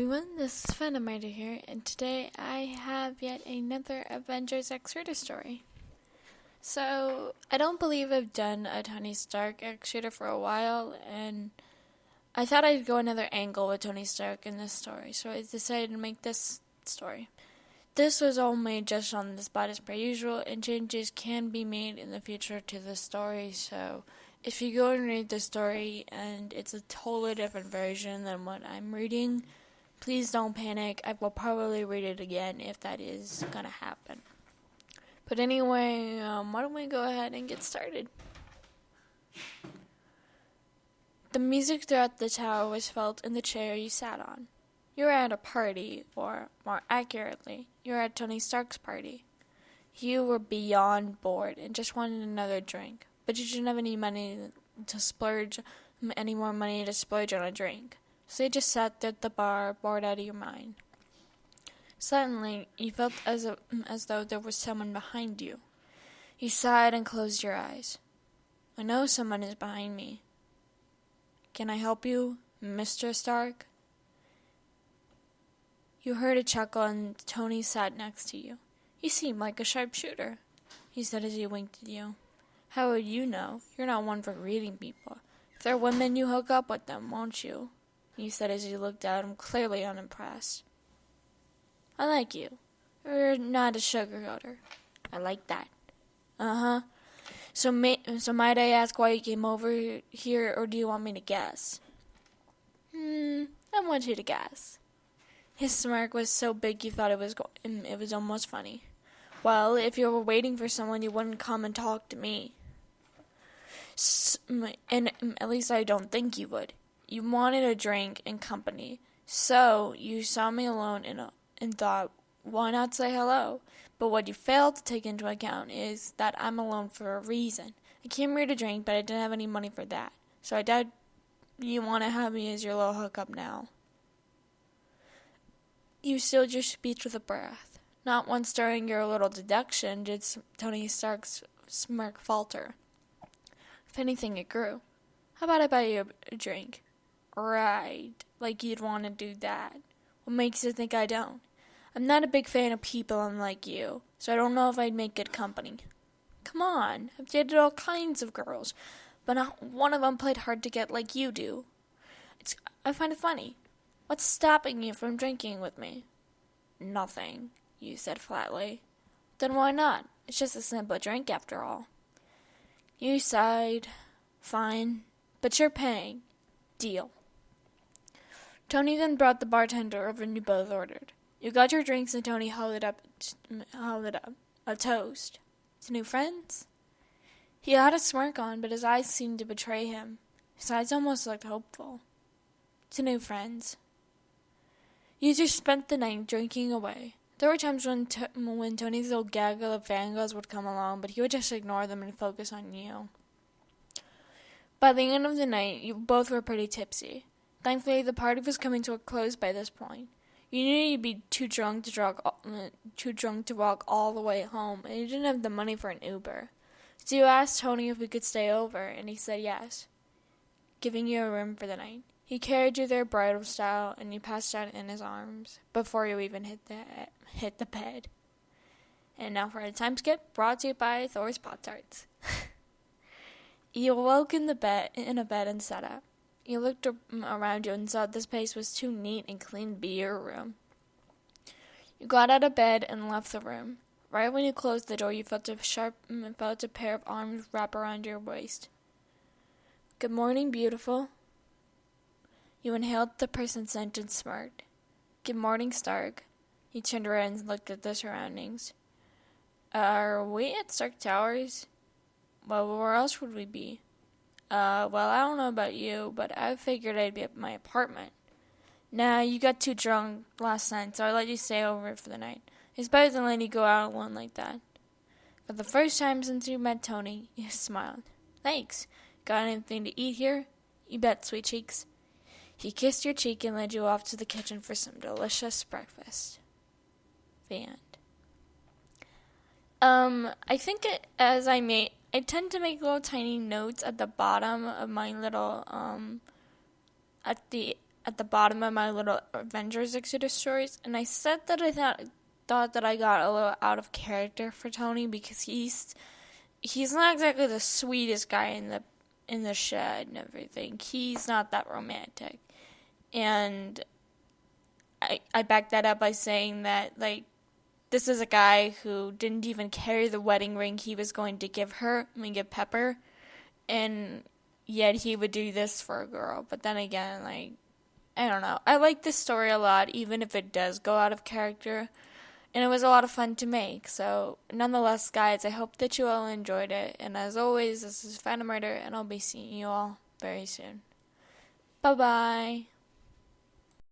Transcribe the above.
everyone, this is Venomider here, and today I have yet another Avengers X Shooter story. So, I don't believe I've done a Tony Stark X Shooter for a while, and I thought I'd go another angle with Tony Stark in this story, so I decided to make this story. This was all made just on the spot as per usual, and changes can be made in the future to the story, so if you go and read the story and it's a totally different version than what I'm reading, please don't panic. I will probably read it again if that is going to happen. But anyway, why don't we go ahead and get started? The music throughout the tower was felt in the chair you sat on. You were at a party, or more accurately, you were at Tony Stark's party. You were beyond bored and just wanted another drink, but you didn't have any money to splurge, any more money to splurge on a drink. So you just sat there at the bar, bored out of your mind. Suddenly, you felt as though there was someone behind you. You sighed and closed your eyes. I know someone is behind me. Can I help you, Mr. Stark? You heard a chuckle and Tony sat next to you. You seem like a sharpshooter, he said as he winked at you. How would you know? You're not one for reading people. If they're women, you hook up with them, won't you? He said as he looked at him, clearly unimpressed. I like you. You're not a sugarcoater. I like that. Uh-huh. So might I ask why you came over here, or do you want me to guess? I want you to guess. His smirk was so big you thought it was almost funny. Well, if you were waiting for someone, you wouldn't come and talk to me. And at least I don't think you would. You wanted a drink and company, so you saw me alone and thought, why not say hello? But what you failed to take into account is that I'm alone for a reason. I came here to drink, but I didn't have any money for that. So I doubt you want to have me as your little hookup now. You sealed your speech with a breath. Not once during your little deduction did Tony Stark's smirk falter. If anything, it grew. How about I buy you a drink? Right, like you'd want to do that. What makes you think I don't? I'm not a big fan of people unlike you, so I don't know if I'd make good company. Come on, I've dated all kinds of girls, but not one of them played hard to get like you do. I find it funny. What's stopping you from drinking with me? Nothing, you said flatly. Then why not? It's just a simple drink after all. You sighed. Fine, but you're paying. Deal. Tony then brought the bartender over and you both ordered. You got your drinks and Tony held it up. A toast. To new friends? He had a smirk on, but his eyes seemed to betray him. His eyes almost looked hopeful. To new friends. You just spent the night drinking away. There were times when Tony's little gaggle of fangirls would come along, but he would just ignore them and focus on you. By the end of the night, you both were pretty tipsy. Thankfully, the party was coming to a close by this point. You knew you'd be too drunk to walk all the way home, and you didn't have the money for an Uber. So you asked Tony if we could stay over, and he said yes, giving you a room for the night. He carried you there bridal style, and you passed out in his arms before you even hit the bed. And now for a time skip, brought to you by Thor's Pop-Tarts. You awoke in a bed and sat up. You looked around you and saw this place was too neat and clean to be your room. You got out of bed and left the room. Right when you closed the door, you felt a pair of arms wrap around your waist. Good morning, beautiful. You inhaled the person's scent and smirked. Good morning, Stark. He turned around and looked at the surroundings. Are we at Stark Towers? Well, where else would we be? Well, I don't know about you, but I figured I'd be at my apartment. Nah, you got too drunk last night, so I let you stay over for the night. It's better than letting you go out alone like that. For the first time since you met Tony, you smiled. Thanks. Got anything to eat here? You bet, sweet cheeks. He kissed your cheek and led you off to the kitchen for some delicious breakfast. The end. I think I tend to make little tiny notes at the bottom of my little, at the at the bottom of my little Avengers Exodus stories, and I said that I thought that I got a little out of character for Tony because he's not exactly the sweetest guy in the shed and everything. He's not that romantic. And I backed that up by saying that, like, this is a guy who didn't even carry the wedding ring he was going to give give Pepper, and yet he would do this for a girl. But then again, like, I don't know. I like this story a lot, even if it does go out of character. And it was a lot of fun to make. So, nonetheless, guys, I hope that you all enjoyed it. And as always, this is Phantom Murder, and I'll be seeing you all very soon. Bye-bye.